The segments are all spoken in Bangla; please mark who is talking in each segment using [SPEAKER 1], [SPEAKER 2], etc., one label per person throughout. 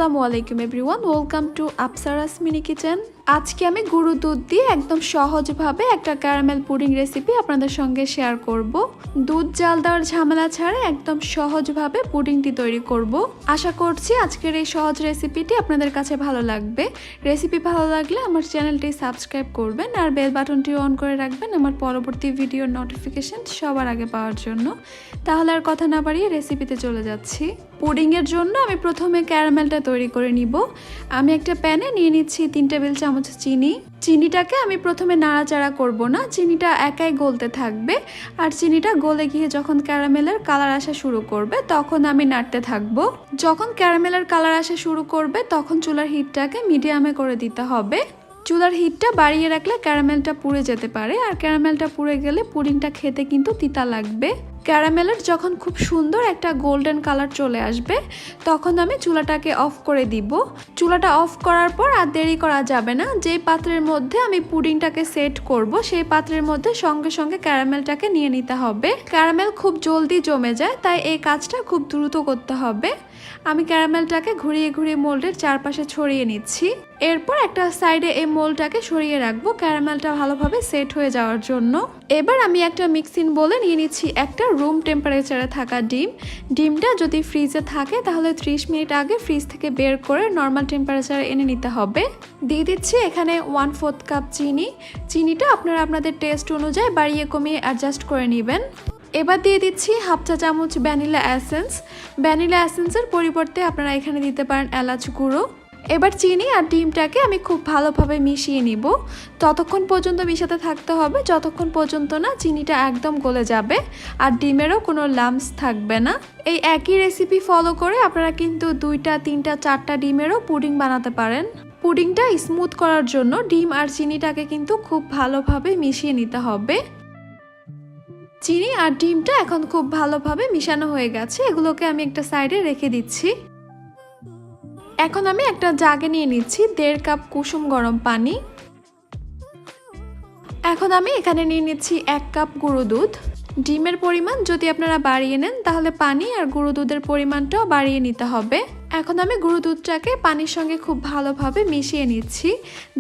[SPEAKER 1] আসসালামু আলাইকুম everyone, welcome to Apsara's mini kitchen. আজকে আমি গুঁড়ো দুধ দিয়ে একদম সহজভাবে একটা ক্যারামেল পুডিং রেসিপি আপনাদের সঙ্গে শেয়ার করব। দুধ জাল দেওয়ার ঝামেলা ছাড়া একদম সহজভাবে পুডিংটি তৈরি করব। আশা করছি আজকের এই সহজ রেসিপিটি আপনাদের কাছে ভালো লাগবে। রেসিপি ভালো লাগলে আমার চ্যানেলটি সাবস্ক্রাইব করবেন আর বেল বাটনটি অন করে রাখবেন আমার পরবর্তী ভিডিওর নোটিফিকেশন সবার আগে পাওয়ার জন্য। তাহলে আর কথা না বাড়িয়ে রেসিপিতে চলে যাচ্ছি। পুডিংয়ের জন্য আমি প্রথমে ক্যারামেলটা তৈরি করে নিব। আমি একটা প্যানে নিয়ে নিচ্ছি 3 টেবিল চামচ চিনি। চিনিটাকে আমি প্রথমে নাড়াচাড়া করব না, চিনিটা একাই গলতে থাকবে। আর চিনিটা গলে গিয়ে যখন ক্যারামেলের কালার আসা শুরু করবে তখন আমি নাড়তে থাকবো। যখন ক্যারামেলের কালার আসা শুরু করবে তখন চুলার হিটটাকে মিডিয়ামে করে দিতে হবে। চুলার হিটটা বাড়িয়ে রাখলে ক্যারামেলটা পুড়ে যেতে পারে, আর ক্যারামেলটা পুড়ে গেলে পুডিংটা খেতে কিন্তু তিতা লাগবে। ক্যারামেলের যখন খুব সুন্দর একটা গোল্ডেন কালার চলে আসবে তখন আমি চুলাটাকে অফ করে দিব। চুলাটা অফ করার পর আর দেরি করা যাবে না। যেই পাত্রের মধ্যে আমি পুডিংটাকে সেট করব সেই পাত্রের মধ্যে সঙ্গে সঙ্গে ক্যারামেলটাকে নিয়ে নিতে হবে। ক্যারামেল খুব জলদি জমে যায়, তাই এই কাজটা খুব দ্রুত করতে হবে। আমি ক্যারামেলটাকে ঘুরিয়ে ঘুরিয়ে মোল্ডের চারপাশে ছড়িয়ে নিচ্ছি। এরপর একটা সাইডে এই মোল্ডটাকে সরিয়ে রাখবো ক্যারামেলটা ভালোভাবে সেট হয়ে যাওয়ার জন্য। এবার আমি একটা মিক্সিং বোলে নিয়ে নিচ্ছি একটা রুম টেম্পারেচারে থাকা ডিম। ডিমটা যদি ফ্রিজে থাকে তাহলে 30 মিনিট আগে ফ্রিজ থেকে বের করে নর্মাল টেম্পারেচারে এনে নিতে হবে। দিয়ে দিচ্ছি এখানে 1/4 কাপ চিনি। চিনিটা আপনারা আপনাদের টেস্ট অনুযায়ী বাড়িয়ে কমিয়ে অ্যাডজাস্ট করে নেবেন। এবার দিয়ে দিচ্ছি 1/2 চা চামচ ভ্যানিলা এসেন্স। ভ্যানিলা এসেন্সের পরিবর্তে আপনারা এখানে দিতে পারেন এলাচ গুঁড়ো। এবার চিনি আর ডিমটাকে আমি খুব ভালোভাবে মিশিয়ে নিব। ততক্ষণ পর্যন্ত মিশাতে থাকতে হবে যতক্ষণ পর্যন্ত না চিনিটা একদম গলে যাবে আর ডিমেরও কোনো লাম্পস থাকবে না। এই একই রেসিপি ফলো করে আপনারা কিন্তু 2টা 3টা 4টা ডিমেরও পুডিং বানাতে পারেন। পুডিংটা স্মুথ করার জন্য ডিম আর চিনিটাকে কিন্তু খুব ভালোভাবে মিশিয়ে নিতে হবে। চিনি আর ডিমটা এখন খুব ভালোভাবে মিশানো হয়ে গেছে, এগুলোকে আমি একটা সাইডে রেখে দিচ্ছি। এখন আমি একটা জাগে নিয়ে নিচ্ছি 1.5 কাপ কুসুম গরম পানি। এখন আমি এখানে নিয়ে নিচ্ছি 1 কাপ গুঁড়ো দুধ। ডিমের পরিমাণ যদি আপনারা বাড়িয়ে নেন তাহলে পানি আর গুঁড়ো দুধের পরিমাণটাও বাড়িয়ে নিতে হবে। এখন আমি গুঁড়ো দুধটাকে পানির সঙ্গে খুব ভালোভাবে মিশিয়ে নিচ্ছি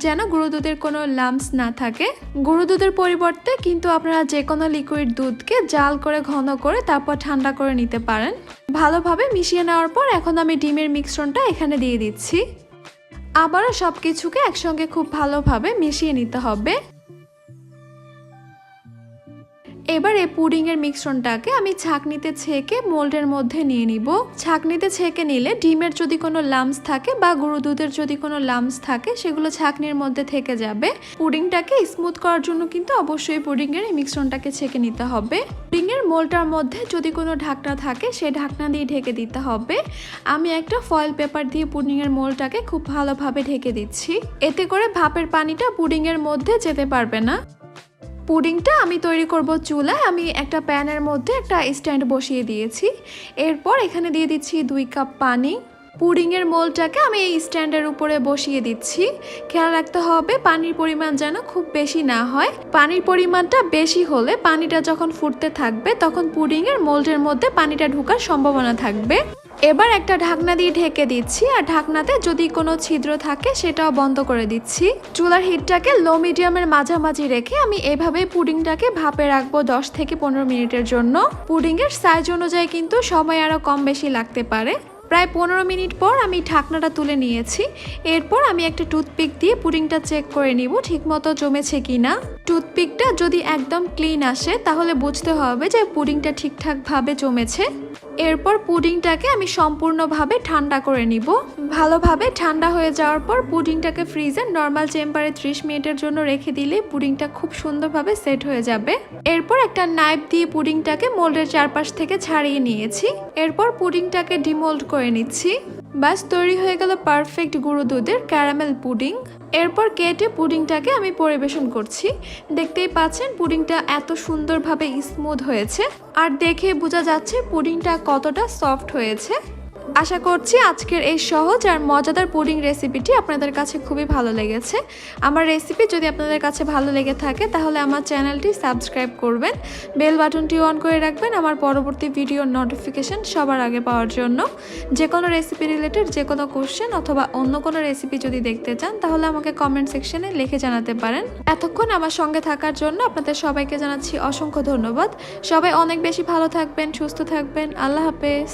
[SPEAKER 1] যেন গুঁড়ো দুধের কোনো লাম্পস না থাকে। গুঁড়ো দুধের পরিবর্তে কিন্তু আপনারা যে কোনো লিকুইড দুধকে জাল করে ঘন করে তারপর ঠান্ডা করে নিতে পারেন। ভালোভাবে মিশিয়ে নেওয়ার পর এখন আমি ডিমের মিশ্রণটা এখানে দিয়ে দিচ্ছি। আবারও সব কিছুকে একসঙ্গে খুব ভালোভাবে মিশিয়ে নিতে হবে। এবার এই পুডিংয়ের মিশ্রণটাকে আমি ছাঁকনিতে ছেঁকে মোল্ডের মধ্যে নিয়ে নিব। ছাঁকনিতে ছেঁকে নিলে ডিমের যদি কোনো লাম্পস থাকে বা গুঁড়ো দুধের যদি কোনো লাম্পস থাকে সেগুলো ছাঁকনির মধ্যে থেকে যাবে। পুডিংটাকে স্মুথ করার জন্য কিন্তু অবশ্যই পুডিংয়ের এই মিশ্রণটাকে ছেঁকে নিতে হবে। পুডিংয়ের মোল্ডটার মধ্যে যদি কোনো ঢাকনা থাকে সেই ঢাকনা দিয়ে ঢেকে দিতে হবে। আমি একটা ফয়েল পেপার দিয়ে পুডিংয়ের মোল্ডটাকে খুব ভালোভাবে ঢেকে দিচ্ছি। এতে করে ভাপের পানিটা পুডিংয়ের মধ্যে যেতে পারবে না। পুডিংটা আমি তৈরি করব চুলায়। আমি একটা প্যানের মধ্যে একটা স্ট্যান্ড বসিয়ে দিয়েছি। এরপর এখানে দিয়ে দিচ্ছি 2 কাপ পানি। পুডিংয়ের মোল্ডটাকে আমি এই স্ট্যান্ডের উপরে বসিয়ে দিচ্ছি। খেয়াল রাখতে হবে পানির পরিমাণ যেন খুব বেশি না হয়। পানির পরিমাণটা বেশি হলে পানিটা যখন ফুটতে থাকবে তখন পুডিংয়ের মোল্ডের মধ্যে পানিটা ঢোকার সম্ভাবনা থাকবে। এবার একটা ঢাকনা দিয়ে ঢেকে দিচ্ছি আর ঢাকনাতে যদি কোনো ছিদ্র থাকে সেটাও বন্ধ করে দিচ্ছি। চুলার হিটটাকে লো মিডিয়ামের মাঝামাঝি রেখে আমি এভাবেই পুডিংটাকে ভাপে রাখবো 10 থেকে 15 মিনিটের জন্য। পুডিংয়ের সাইজ অনুযায়ী কিন্তু সময় আরও কম বেশি লাগতে পারে। প্রায় 15 মিনিট পর আমি ঢাকনাটা তুলে নিয়েছি। এরপর আমি একটা টুথপিক দিয়ে পুডিংটা চেক করে নিব ঠিকমতো জমেছে কিনা। টুথপিকটা যদি একদম ক্লিন আসে তাহলে বুঝতে হবে যে পুডিংটা ঠিকঠাকভাবে জমেছে। এরপর পুডিংটাকে আমি সম্পূর্ণভাবে ঠান্ডা করে নিব। ভালোভাবে ঠান্ডা হয়ে যাওয়ার পর পুডিংটাকে ফ্রিজে নর্মাল চেম্বারে 30 মিনিটের জন্য রেখে দিলে পুডিংটা খুব সুন্দরভাবে সেট হয়ে যাবে। এরপর একটা নাইফ দিয়ে পুডিংটাকে মোল্ডের চারপাশ থেকে ছাড়িয়ে নিয়েছি। এরপর পুডিংটাকে ডিমোল্ড করে নিচ্ছি। বাস তৈরি হয়ে গেল পারফেক্ট গুঁড়ো দুধের ক্যারামেল পুডিং। এরপর কেটে পুডিংটাকে আমি পরিবেশন করছি। দেখতেই পাচ্ছেন পুডিংটা এত সুন্দরভাবে স্মুথ হয়েছে আর দেখে বোঝা যাচ্ছে পুডিংটা কতটা সফট হয়েছে। আশা করছি আজকের এই সহজ আর মজাদার পুডিং রেসিপিটি আপনাদের কাছে খুবই ভালো লেগেছে। আমার রেসিপি যদি আপনাদের কাছে ভালো লেগে থাকে তাহলে আমার চ্যানেলটি সাবস্ক্রাইব করবেন, বেল বাটনটি অন করে রাখবেন আমার পরবর্তী ভিডিওর নোটিফিকেশন সবার আগে পাওয়ার জন্য। যে কোনো রেসিপি রিলেটেড যে কোনো কোশ্চেন অথবা অন্য কোনো রেসিপি যদি দেখতে চান তাহলে আমাকে কমেন্ট সেকশনে লিখে জানাতে পারেন। এতক্ষণ আমার সঙ্গে থাকার জন্য আপনাদের সবাইকে জানাচ্ছি অসংখ্য ধন্যবাদ। সবাই অনেক বেশি ভালো থাকবেন, সুস্থ থাকবেন। আল্লাহ হাফেজ।